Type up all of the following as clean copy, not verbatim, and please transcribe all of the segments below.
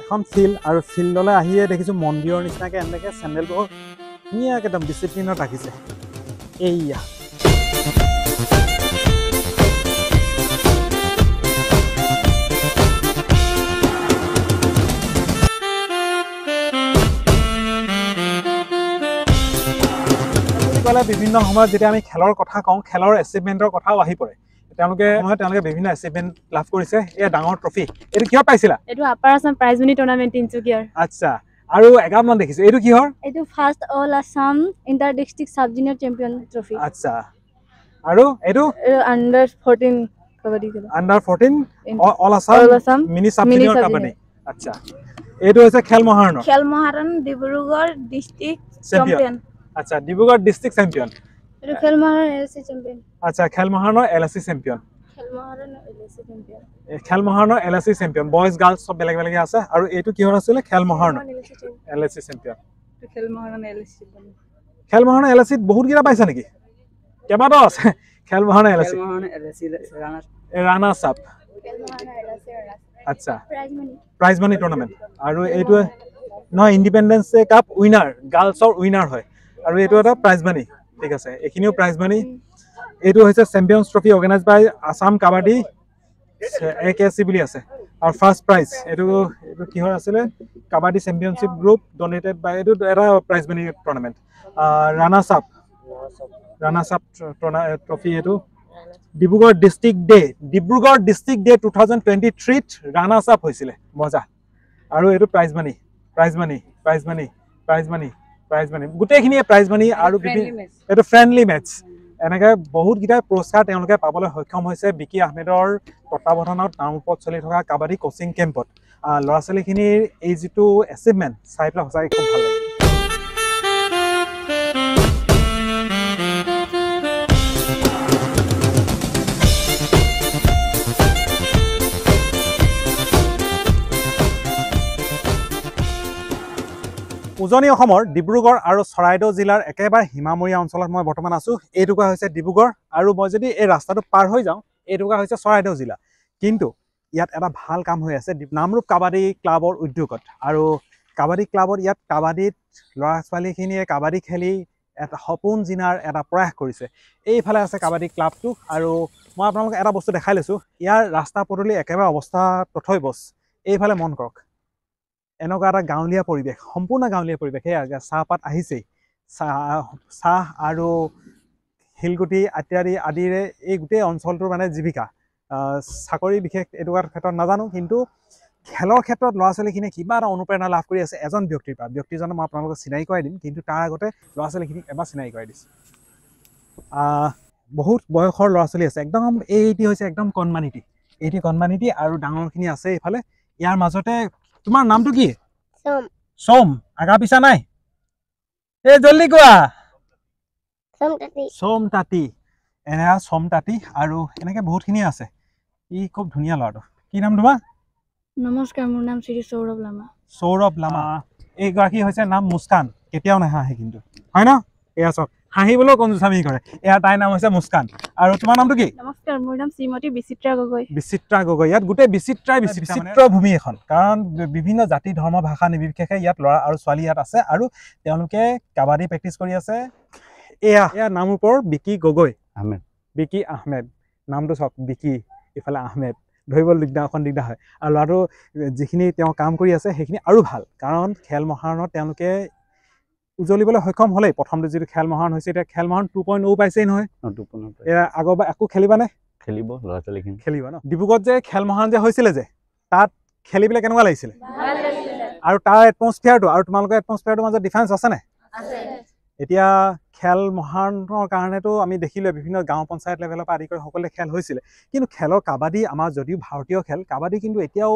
এখন ফিল্ড আৰু ফিল্ডলৈ আহিয়ে দেখিছোঁ মন্দিৰৰ নিচিনাকৈ এনেকৈ চেণ্ডেলবোৰ ধুনীয়াকৈ একদম ডিচিপ্লিনত ৰাখিছে। এইয়া ক'লে বিভিন্ন সময়ত যেতিয়া আমি খেলৰ কথা কওঁ, খেলৰ এচিভমেণ্টৰ কথাও আহি পৰে। তেওঁলোকে বিভিন্ন এচিভমেণ্ট লাভ কৰিছে। এয়া ডাঙৰ ট্ৰফি। এইটো কিহত পাইছিলা? এইটো upper Assam prize money tournament তিনচুকীয়াৰ। আচ্ছা, আৰু এগালমান দেখিছোঁ। এইটো কিহৰ? এইটো first all Assam inter district sub junior champion trophy. আচ্ছা, আৰু এইটো আণ্ডাৰ 14 কাবাডী খেল। Under 14 all Assam mini sub junior kabaddi. আচ্ছা, এইটো হৈছে খেল মহাৰণ ডিব্ৰুগড় ডিষ্ট্ৰিক্ট চেম্পিয়ন। আচ্ছা, ডিব্ৰুগড় ডিষ্ট্ৰিক্ট চেম্পিয়ন। এইটো খেল মহাৰণ এলএছচি চেম্পিয়ন। আচ্ছা, খেল মহাৰণৰ এলএছচি চেম্পিয়ন। খেল মহাৰণৰ এলএছচি চেম্পিয়ন। বয়জ গাৰ্লছ সব বেলেগ বেলেগ আছে। আৰু এইটো কিহৰ আছিলে? খেল মহাৰণৰ এলএছচি চেম্পিয়ন। খেল মহাৰণ এলএছচি। খেল মহাৰণৰ এলএছচিত বহুত কেইটা পাইছা নেকি? কেইবাটাও আছে খেল মহাৰণৰ এলএছচি। Runners up. আচ্ছা, প্ৰাইজ মানি টুৰ্ণামেণ্ট। আৰু এইটো নহয়, ইণ্ডিপেণ্ডেন্স ডে কাপ উইনাৰ, গাৰ্লছৰ উইনাৰ হয়। আৰু এইটো এটা প্ৰাইজ মানি। ঠিক আছে, এইখিনিও প্ৰাইজ মানি। এইটো হৈছে champions trophy organise by Assam kabaddi AKC বুলি আছে। আৰু ফাৰ্ষ্ট প্ৰাইজ এইটো কিহৰ আছিলে? Kabaddi championship group donated by, এইটো এটা prize money tournament. Runners up trophy. এইটো Dibrugarh district day 2023 runners up হৈছিলে। মজা। আৰু এইটো প্ৰাইজ মানি গোটেইখিনিয়ে প্ৰাইজ মানি। আৰু এইটো ফ্ৰেণ্ডলি মেটছ। এনেকৈ বহুতকেইটা পুৰস্কাৰ তেওঁলোকে পাবলৈ সক্ষম হৈছে বিকি আহমেদৰ তত্বাৱধানত নামৰূপত চলি থকা কাবাডী কোচিং কেম্পত। ল'ৰা ছোৱালীখিনিৰ এই যিটো এচিভমেণ্ট চাই পেলাই সঁচাকৈ খুব ভাল লাগিল। উজনি অসমৰ ডিব্ৰুগড় আৰু চৰাইদেউ জিলাৰ একেবাৰে সীমামূৰীয়া অঞ্চলত মই বৰ্তমান আছোঁ। এইটুকুৰা হৈছে ডিব্ৰুগড়, আৰু মই যদি এই ৰাস্তাটো পাৰ হৈ যাওঁ, এইটুকুৰা হৈছে চৰাইদেউ জিলা। কিন্তু ইয়াত এটা ভাল কাম হৈ আছে নামৰূপ কাবাডী ক্লাবৰ উদ্যোগত। আৰু কাবাডী ক্লাবত ইয়াত কাবাডীত ল'ৰা ছোৱালীখিনিয়ে কাবাডী খেলি এটা সপোন জিনাৰ এটা প্ৰয়াস কৰিছে। এইফালে আছে কাবাডী ক্লাবটো। আৰু মই আপোনালোকক এটা বস্তু দেখাই লৈছোঁ। ইয়াৰ ৰাস্তা পদূলি একেবাৰে অৱস্থা তথৈবচ। এইফালে মন কৰক, এনেকুৱা এটা গাঁৱলীয়া পৰিৱেশ, সম্পূৰ্ণ গাঁৱলীয়া পৰিৱেশ। সেয়া চাহপাত আহিছেই। চাহ আৰু শিলগুটি ইত্যাদি আদিৰে এই গোটেই অঞ্চলটোৰ মানে জীৱিকা। চাকৰি বিশেষ এনেকুৱা ক্ষেত্ৰত নাজানো, কিন্তু খেলৰ ক্ষেত্ৰত ল'ৰা ছোৱালীখিনিয়ে কিবা এটা অনুপ্ৰেৰণা লাভ কৰি আছে এজন ব্যক্তিৰ পৰা। ব্যক্তিজনক মই আপোনালোকক চিনাকি কৰাই দিম, কিন্তু তাৰ আগতে ল'ৰা ছোৱালীখিনিক এবাৰ চিনাকি কৰাই দিছোঁ। বহুত বয়সৰ ল'ৰা ছোৱালী আছে। একদম এইটি হৈছে একদম কণমানিটি। আৰু ডাঙৰখিনি আছে এইফালে। ইয়াৰ মাজতে তোমাৰ নামটো কি? সোম। আগা পিছা নাই? এই জলদি কোৱা। সোম তাঁতী। এনেকা সোম তাঁতী। আৰু এনেকৈ বহুতখিনি আছে। ই খুব ধুনীয়া ল'ৰাটো। কি নাম তোমাৰ? নমস্কাৰ, মোৰ নাম শ্ৰী সৌৰভ লামা। সৌৰভ লামা। এইগৰাকী হৈছে নাম মুস্কান। কেতিয়াও নাহাঁহে কিন্তু, হয় ন? এয়া চাওক, হাঁহিবলৈও কঞ্জুচামি কৰে। এয়া তাইৰ নাম হৈছে মুস্কান। আৰু তোমাৰ নামটো কি? নমস্কাৰ, মোৰ নাম শ্ৰীমতী বিচিত্ৰা গগৈ। ইয়াত গোটেই বিচিত্ৰ ভূমি এখন। কাৰণ বিভিন্ন জাতি ধৰ্ম ভাষা নিৰ্বিশেষে ইয়াত ল'ৰা আৰু ছোৱালী ইয়াত আছে। আৰু তেওঁলোকে কাবাডী প্ৰেক্টিচ কৰি আছে। এয়া নামৰূপৰ বিকি গগৈ বিকি আহমেদ। নামটো চাওক, বিকি, ইফালে আহমেদ, ধৰিবলৈ দিগদাৰ হয়। আৰু ল'ৰাটো যিখিনি তেওঁ কাম কৰি আছে সেইখিনি আৰু ভাল। কাৰণ খেল মহাৰণত তেওঁলোকে উজ্বলিবলৈ সক্ষম হ'লেই। প্ৰথমটো যিটো খেল মহাৰণ হৈছে, এতিয়া খেল মহাৰণ 2.0 পাইছেই নহয়। এয়া আগৰবাৰ আকৌ খেলিবানে? খেলিব, ল'ৰা ছোৱালীখিনি খেলিব ন? ডিব্ৰুগড়ত যে খেল মহাৰণ যে হৈছিলে যে, তাত খেলি পেলাই কেনেকুৱা লাগিছিলে? আৰু তাৰ এটমস্ফিয়াৰটো আৰু তোমালোকৰ এটমস্ফিয়াৰটোৰ মাজত ডিফাৰেঞ্চ আছেনে? এতিয়া খেল মহাৰণৰ কাৰণেতো আমি দেখিলোঁ বিভিন্ন গাঁও পঞ্চায়ত লেভেলৰ পৰা আদি কৰি সকলোৱে খেল হৈছিলে। কিন্তু খেলৰ কাবাডী আমাৰ যদিও ভাৰতীয় খেল, কাবাডী কিন্তু এতিয়াও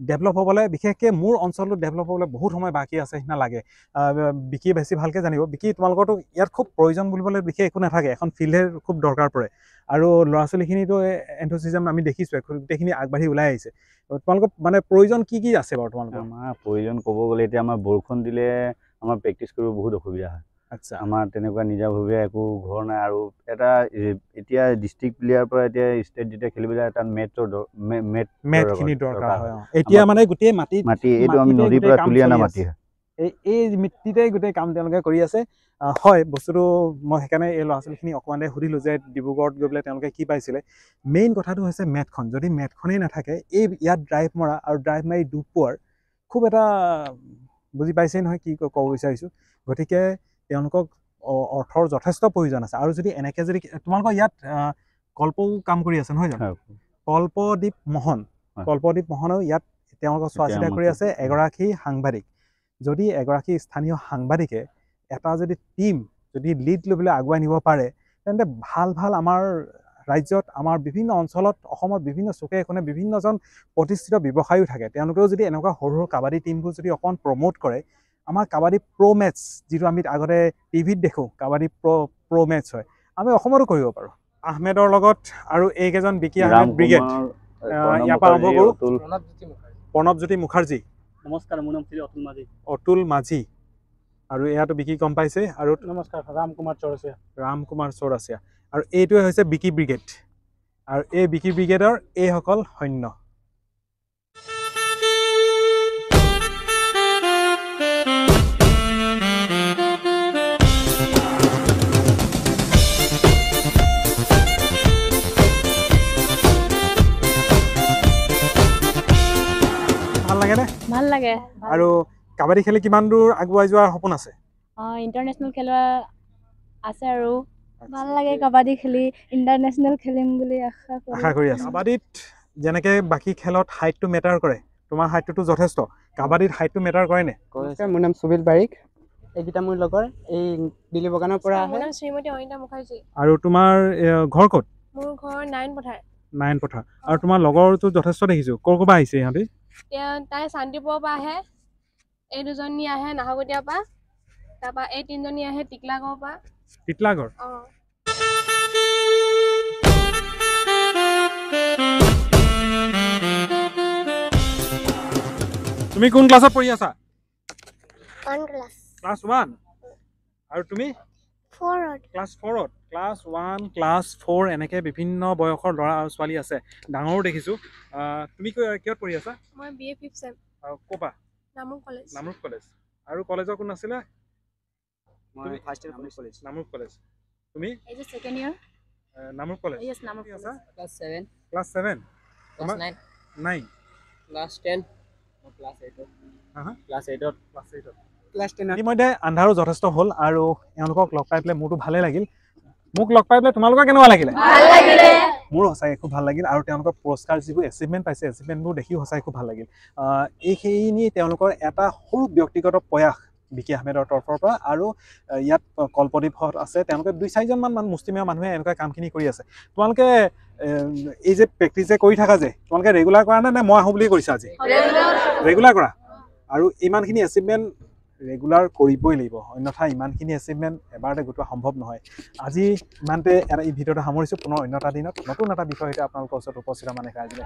ডেভেলপ হ'বলৈ, বিশেষকৈ মোৰ অঞ্চলটো ডেভেলপ হ'বলৈ বহুত সময় বাকী আছে নিচিনা লাগে। বিকি বেছি ভালকৈ জানিব। বিকি, তোমালোকৰতো ইয়াত খুব প্ৰয়োজন বুলিবলৈ বিশেষ একো নাথাকে। এখন ফিল্ডহে খুব দৰকাৰ পৰে। আৰু ল'ৰা ছোৱালীখিনিতো এন্থুচিয়াজম আমি দেখিছোঁ, গোটেইখিনি আগবাঢ়ি ওলাই আহিছে। তোমালোকৰ মানে প্ৰয়োজন কি আছে বাৰু তোমালোকৰ? আমাৰ প্ৰয়োজন ক'ব গ'লে এতিয়া আমাৰ বৰষুণ দিলে আমাৰ প্ৰেক্টিচ কৰিব বহুত অসুবিধা হয়। আচ্ছা আমাৰ তেনেকুৱা নিজাভাৱে একো ঘৰ নাই আৰু এটা এতিয়া ডিষ্ট্ৰিক্ট প্লেয়াৰ পৰা এতিয়া ষ্টেট যেতিয়া খেলিবলৈ এটা মেটখিনি দৰকাৰ হয় এতিয়া মানে গোটেই মাটি এইটো আমি নদীৰ পৰা তুলি অনা মাটি হয় এই মিট্টিতে গোটেই কাম তেওঁলোকে কৰি আছে হয় বস্তুটো মই সেইকাৰণে এই ল'ৰা ছোৱালীখিনি অকণমান সুধিলোঁ যে ডিব্ৰুগড়ত গৈ পেলাই তেওঁলোকে কি পাইছিলে মেইন কথাটো হৈছে মেটখন যদি মেটখনেই নাথাকে এই ইয়াত ড্ৰাইভ মৰা আৰু ড্ৰাইভ মাৰি ডুব পোৱাৰ খুব এটা বুজি পাইছেই নহয় কি ক'ব বিচাৰিছোঁ গতিকে তেওঁলোকক অৰ্থৰ যথেষ্ট প্ৰয়োজন আছে আৰু যদি এনেকৈ যদি তোমালোকৰ ইয়াত কল্পও কাম কৰি আছে নহয় জানো কল্পদ্বীপ মোহনেও ইয়াত তেওঁলোকক চোৱা চিতা কৰি আছে এগৰাকী সাংবাদিক যদি এগৰাকী স্থানীয় সাংবাদিকে এটা যদি টিম যদি লিড লৈ পেলাই আগুৱাই নিব পাৰে তেন্তে ভাল ভাল আমাৰ ৰাজ্যত আমাৰ বিভিন্ন অঞ্চলত অসমৰ বিভিন্ন চুকে এখনে বিভিন্নজন প্ৰতিষ্ঠিত ব্যৱসায়ীও থাকে তেওঁলোকেও যদি এনেকুৱা সৰু সৰু কাবাডী টিমবোৰ যদি অকণমান প্ৰমোট কৰে আমাৰ কাবাডী প্ৰ' মেটছ যিটো আমি আগতে টিভিত দেখোঁ কাবাডী প্ৰ' মেটছ হয় আমি অসমতো কৰিব পাৰোঁ আহমেদৰ লগত আৰু এইকেইজন বিকি আহমেদ ব্ৰিগেড ইয়াৰ পৰা আৰম্ভ কৰোঁ প্ৰণৱজ্যোতি মুখাৰ্জী নমস্কাৰ মোৰ নাম শ্ৰী অতুল মাঝি আৰু এয়াতো বিকি গম পাইছে আৰু নমস্কাৰ ৰাম কুমাৰ চৌৰাচিয়া আৰু এইটোৱে হৈছে বিকি ব্ৰিগেড আৰু এই বিকি ব্ৰিগেডৰ এইসকল সৈন্য ভাল লাগে আৰু কাবাডী খেলি কিমান দূৰ আগুৱাই যোৱাৰ সপোন আছে ইণ্টাৰনেশ্যনেল খেলোৱা আছে আৰু ভাল লাগে কাবাডী খেলি ইণ্টাৰনেশ্যনেল খেলিম বুলি আশা কৰি আছোঁ কাবাডীত যেনেকৈ বাকী খেলত হাইটটো মেটাৰ কৰে তোমাৰ হাইটটোতো যথেষ্ট কাবাডীত হাইটটো মেটাৰ কৰেনে মোৰ নাম সুবিল বাৰিক এইকেইটা মোৰ লগৰ এই দিল্লী বাগানৰ পৰা মোৰ নাম শ্ৰীমতী অনিতা মুখাৰ্জী আৰু তোমাৰ ঘৰ ক'ত মোৰ ঘৰ নাৰায়ণ পথাৰ আৰু তোমাৰ লগৰটো যথেষ্ট দেখিছোঁ ক'ৰ পৰা আহিছে ইহঁতে তাই শান্তিপুৰৰ পৰা আহে এই দুজনী আহে নাহৰকটীয়াৰ পৰা তাৰপৰা এই তিনিজনী আহে টিকলাগড়ৰ পৰা টিকলাগড় তুমি কোন ক্লাছত পঢ়ি আছা ক্লাছ 1 আৰু তুমি ক্লাছ 4ত ক্লাছ 1 ক্লাছ 4 এনেকৈ বিভিন্ন বয়সৰ ল'ৰা আৰু ছোৱালী আছে ডাঙৰো দেখিছোঁ তুমি কিহত পঢ়ি আছা মই BA 5th চেম আৰু ক'পা নামৰূপ কলেজ আৰু কলেজৰ কোন আছিলে মই ফাৰ্ষ্ট ইয়াৰ নামৰূপ কলেজ তুমি এই যে সেকেন্ড ইয়াৰ নামৰূপ কলেজ ইয়েস নামৰূপ আছা ক্লাছ 7 ক্লাছ 7 ক্লাছ 9 ক্লাছ 10 মই ক্লাছ 8ত ক্লাছ 10 ইতিমধ্যে আন্ধাৰো যথেষ্ট হ'ল আৰু এওঁলোকক লগ পাই পেলাই মোৰতো ভালেই লাগিল মোক লগ পাই পেলাই তোমালোকৰ কেনেকুৱা লাগিলে মোৰ সঁচাকৈ খুব ভাল লাগিল আৰু তেওঁলোকৰ পুৰস্কাৰ যিবোৰ এচিভমেণ্ট পাইছে এচিভমেণ্টবোৰ দেখিও সঁচাকৈ খুব ভাল লাগিল এইখিনি তেওঁলোকৰ এটা সৰু ব্যক্তিগত প্ৰয়াস বিকি আহমেদৰ তৰফৰ পৰা আৰু ইয়াত কল্পদ্বীপত আছে তেওঁলোকে 2-4জনমান মুষ্টিমেয় মানুহে এনেকুৱা কামখিনি কৰি আছে তোমালোকে এই যে প্ৰেক্টিচ যে কৰি থাকা যে তোমালোকে ৰেগুলাৰ কৰা নে মই আহোঁ বুলি কৰিছা আজি ৰেগুলাৰ কৰা আৰু ইমানখিনি এচিভমেণ্ট ৰেগুলাৰ কৰিবই লাগিব অন্যথা ইমানখিনি এচিভমেণ্ট এবাৰতে গোটোৱা সম্ভৱ নহয় আজি ইমানতে এই ভিডিঅ'টো সামৰিছোঁ পুনৰ অন্য এটা দিনত নতুন এটা বিষয় সৈতে আপোনালোকৰ ওচৰত উপস্থিত মানে আজিলৈ